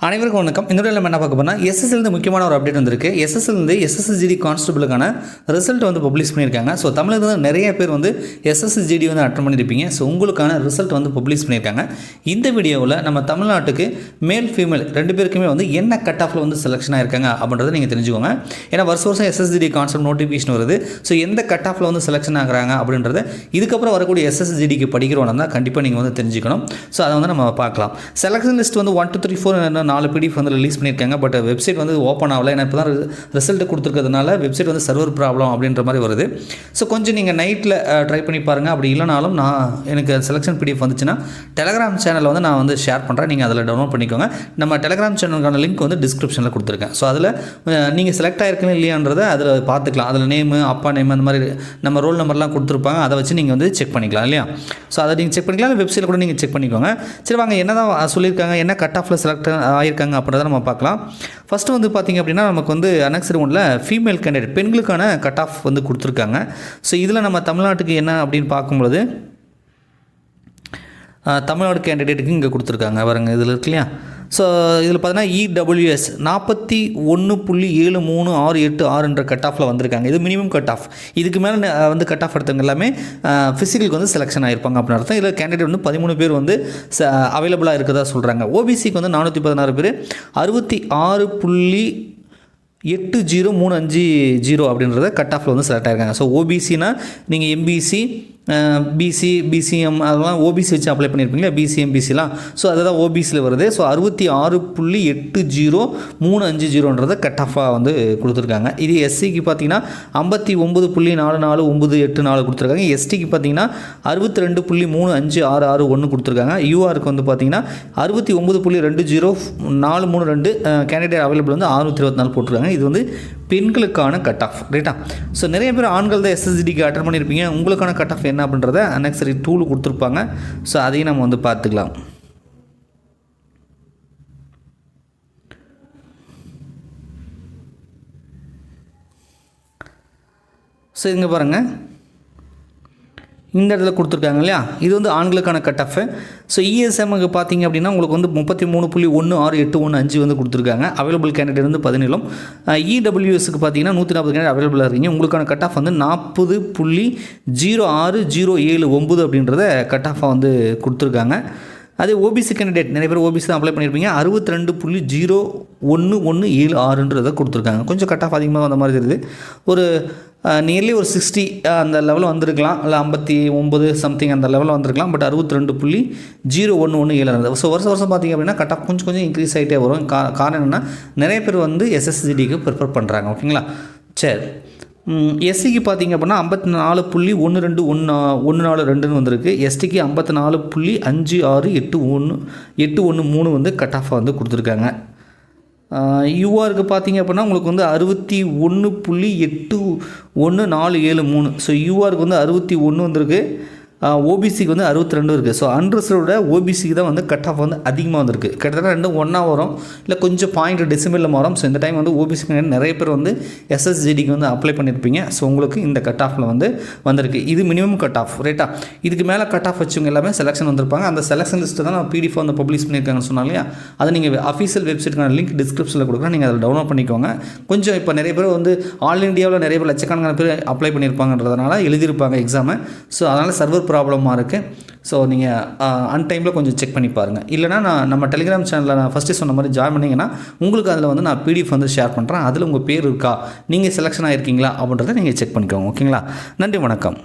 அனைவருக்கும் வணக்கம். இந்த வீடியோவில் நம்ம என்ன பார்க்க போனால் எஸ்எஸ்எல்ந்து முக்கியமான ஒரு அப்டேட் வந்திருக்கு. எஸ்எஸ்எல்ந்து எஸ்எஸ்ஜிடி கான்ஸ்டபிளுக்கான ரிசல்ட் வந்து பப்ளிஷ் பண்ணியிருக்காங்க. ஸோ தமிழக நிறைய பேர் வந்து எஸ்எஸ்ஜிடி வந்து அட்டன் பண்ணியிருப்பீங்க. ஸோ உங்களுக்கான ரிசல்ட் வந்து பப்ளிஷ் பண்ணியிருக்காங்க. இந்த வீடியோவில் நம்ம தமிழ்நாட்டுக்கு மேல் ஃபீமேல் ரெண்டு பேருக்குமே வந்து என்ன கட் ஆஃபில் வந்து செலெக்ஷன் ஆயிருக்காங்க அப்படின்றத நீங்கள் தெரிஞ்சுக்கோங்க. ஏன்னா வருஷம் எஸ்எஸ்ஜிடி கான்ஸ்டபிள் நோட்டிஃபிகேஷன் வருது. ஸோ எந்த கட் ஆஃபில் வந்து செலெக்ஷன் ஆகிறாங்க அப்படின்றத இதுக்கப்புறம் வரக்கூடிய எஸ்எஸ்ஜிடிக்கு படிக்கிறோன்னா தான் கண்டிப்பாக நீங்கள் வந்து தெரிஞ்சுக்கணும். ஸோ அதை வந்து நம்ம பார்க்கலாம். செலெக்ஷன் லிஸ்ட் வந்து 1 2 3 4 4 பிடிஎஃப் வந்து ரிலீஸ் பண்ணியிருக்காங்க. பட் வெப்சைட் வந்து ஓப்பன் ஆகலை. ஏன்னா இப்போ தான் ரிசல்ட் கொடுத்துருக்கிறதுனால வெப்சைட் வந்து சர்வர் ப்ராப்ளம் அப்படின்ற மாதிரி வருது. ஸோ கொஞ்சம் நீங்கள் நைட்டில் ட்ரை பண்ணி பாருங்கள். அப்படி இல்லைனாலும் எனக்கு செலெக்ஷன் பிடிஎஃப் வந்துச்சுன்னா டெலகிராம் சேனலில் வந்து நான் வந்து ஷேர் பண்ணுறேன். நீங்கள் அதில் டவுன்லோட் பண்ணிக்கோங்க. நம்ம டெலகிராம் சேனலுக்கான லிங்க் வந்து டிஸ்கிரிப்ஷனில் கொடுத்துருக்கேன். ஸோ அதில் நீங்கள் செலக்ட் ஆகிருக்கணும் இல்லையான்றதை அதில் பார்த்துக்கலாம். அதில் நேமு, அப்பா நேம், அந்த மாதிரி நம்ம ரோல் நம்பர்லாம் கொடுத்துருப்பாங்க. அதை வச்சு நீங்கள் வந்து செக் பண்ணிக்கலாம் இல்லையா. ஸோ அதை நீங்கள் செக் பண்ணிக்கலாம். வெப்சைட்டில் கூட நீங்கள் செக் பண்ணிக்கோங்க. சரி வாங்க, என்ன தான் சொல்லியிருக்காங்க, என்ன கட் ஆஃபில் செலக்ட் ஆகியிருக்காங்க அப்படின்றத நம்ம பார்க்கலாம். ஃபஸ்ட்டு வந்து பார்த்திங்க அப்படின்னா நமக்கு வந்து அனெக்சர் 1ல் ஃபீமேல் கேண்டிடேட் பெண்களுக்கான கட் ஆஃப் வந்து கொடுத்துருக்காங்க. ஸோ இதில் நம்ம தமிழ்நாட்டுக்கு என்ன அப்படின்னு பார்க்கும்பொழுது தமிழ்நாடு கேண்டிடேட்டுக்கு இங்கே கொடுத்துருக்காங்க பாருங்க, இதில் இருக்கு இல்லையா. ஸோ இதில் பார்த்தீங்கன்னா இடபிள்யூஎஸ் 41.7368 கட் ஆஃபில் வந்திருக்காங்க. இது மினிமம் கட் ஆஃப். இதுக்கு மேலே வந்து கட் ஆஃப் எடுத்தவங்க எல்லாமே ஃபிசிக்கலுக்கு வந்து செலெக்ஷன் ஆகிருப்பாங்க அப்படின்னு அர்த்தம். இதில் கேண்டிடேட் வந்து 13 பேர் வந்து அவைலபிளாக இருக்கிறதா சொல்கிறாங்க. ஓபிசிக்கு வந்து 416 பேர் 66.8035 அப்படின்றத கட் ஆஃபில் வந்து செலக்ட் ஆகிருக்காங்க. ஸோ ஓபிசினா நீங்கள் எம்பிசி, பிசி, பிசிஎம் அதெல்லாம் ஓபிசி வச்சு அப்ளை பண்ணியிருப்பீங்களா, பிசிஎம், பிசிலாம். ஸோ அதுதான் ஓபிசியில் வருது. ஸோ 66.8035 கட் ஆஃபாக வந்து கொடுத்துருக்காங்க. இது எஸ்சிக்கு பார்த்தீங்கன்னா 59.4498 கொடுத்துருக்காங்க. எஸ்டிக்கு பார்த்தீங்கன்னா 62.35661 கொடுத்துருக்காங்க. யூஆருக்கு வந்து பார்த்தீங்கன்னா 69.20432 கேண்டிடேட் அவைலபிள் வந்து 624 போட்டிருக்காங்க. இது வந்து பெண்களுக்கான கட் ஆஃப், ரைட்டா. ஸோ நிறைய பேர் ஆண்கள் தான் எஸ்எஸ்ஜிடிக்கு அட்டன் பண்ணியிருப்பீங்க. உங்களுக்கான கட் ஆஃப் என்ன அப்படின்றத அனெக்சரி டூல் கொடுத்துருப்பாங்க. ஸோ அதையும் நம்ம வந்து பார்த்துக்கலாம். ஸோ இங்கே பாருங்கள், இந்த இடத்துல கொடுத்துருக்காங்க இல்லையா. இது வந்து ஆண்களுக்கான கட் ஆஃப். ஸோ இஎஸ்எம்முக்கு பார்த்தீங்க அப்படின்னா உங்களுக்கு வந்து 33.16815 வந்து கொடுத்துருக்காங்க. அவைலபிள் கேண்டிடேட் வந்து 17. இடபிள்யூஎஸ்க்கு பார்த்தீங்கன்னா 140 கேண்டிடேட் அவைலபிளாக இருக்கீங்க. உங்களுக்கான கட் ஆஃப் வந்து 40.06079 அப்படின்றத கட் ஆஃபாக வந்து கொடுத்துருக்காங்க. அதே ஓபிசி கேண்டிடேட் நிறைய பேர் ஓபிசி தான் அப்ளை பண்ணியிருப்பீங்க. 62.01176 கொடுத்துருக்காங்க. கொஞ்சம் கட் ஆஃப் அதிகமாக வந்த மாதிரி தெரியுது. ஒரு நியர்லி ஒரு 60 அந்த லெவலில் வந்திருக்கலாம், இல்லை 59 சம்திங் அந்த லெவலில் வந்திருக்கலாம். பட் 62.01176. ஸோ வருஷம் பார்த்திங்க அப்படின்னா கட் ஆஃப் கொஞ்சம் இன்க்ரீஸ் ஆகிட்டே வரும். காரணம் என்னென்னா நிறைய பேர் வந்து எஸ்எஸ்ஜிடிக்கு ப்ரிஃபர் பண்ணுறாங்க. ஓகேங்களா. சரி, எஸ்சிக்கு பார்த்தீங்க அப்படின்னா 54.12142 வந்திருக்கு. எஸ்டிக்கு 54.568113 வந்து கட் ஆஃபாக வந்து கொடுத்துருக்காங்க. யூஆருக்கு பார்த்தீங்க அப்படின்னா உங்களுக்கு வந்து 61.81473. ஸோ யூஆருக்கு வந்து 61 வந்திருக்கு. ஓபிசிக்கு வந்து 62 இருக்குது. ஸோ அன்ரிசர்வ்ட ஓபிசிக்கு தான் வந்து கட் ஆஃப் வந்து அதிகமாக வந்திருக்கு. கிட்டத்தட்ட ரெண்டும் ஒன்றா வரும், இல்லை கொஞ்சம் பாயிண்ட் டெசிமலில் மாறும். ஸோ இந்த டைம் வந்து ஓபிசிக்கு நிறைய பேர் வந்து எஸ்எஸ்ஜிடிக்கு வந்து அப்ளை பண்ணியிருப்பீங்க. ஸோ உங்களுக்கு இந்த கட் ஆஃபில் வந்து வந்திருக்கு. இது மினிமம் கட் ஆஃப், ரைட்டா. இதுக்கு மேலே கட் ஆஃப் வச்சவங்க எல்லாமே செலெக்ஷன் வந்திருப்பாங்க. அந்த செலெக்ஷன் லிஸ்ட்டு தான் நான் பிடிஎஃப் வந்து பப்ளிஷ் பண்ணியிருக்காங்கன்னு சொன்னாங்க இல்லையா. அதை நீங்கள் அஃபீஷியல் வெப்சைட்டுக்கான லிங்க் டிஸ்கிரிப்ஷனில் கொடுக்குறேன். நீங்கள் அதில் டவுன்லோட் பண்ணிக்கோங்க. கொஞ்சம் இப்போ நிறைய பேர் வந்து ஆல் இண்டியாவில் நிறைய பேர் லட்சக்கணக்கான பேர் அப்ளை பண்ணியிருப்பாங்கன்றதுனால எழுதியிருப்பாங்க எக்ஸாமை. ஸோ அதனால் சர்வர் ப்ராப்ளமாக இருக்குது. ஸோ நீங்கள் அன்டைமில் கொஞ்சம் செக் பண்ணி பாருங்கள். இல்லைனா நம்ம டெலிகிராம் சேனலில் நான் ஃபஸ்ட்டு சொன்ன மாதிரி ஜாயின் பண்ணிங்கன்னா உங்களுக்கு அதில் வந்து நான் பிடிஎஃப் வந்து ஷேர் பண்ணுறேன். அதில் உங்கள் பேர் இருக்கா, நீங்கள் செலெக்ஷன் ஆகிருக்கீங்களா அப்படின்றத நீங்கள் செக் பண்ணிக்கோங்க. ஓகேங்களா. நன்றி, வணக்கம்.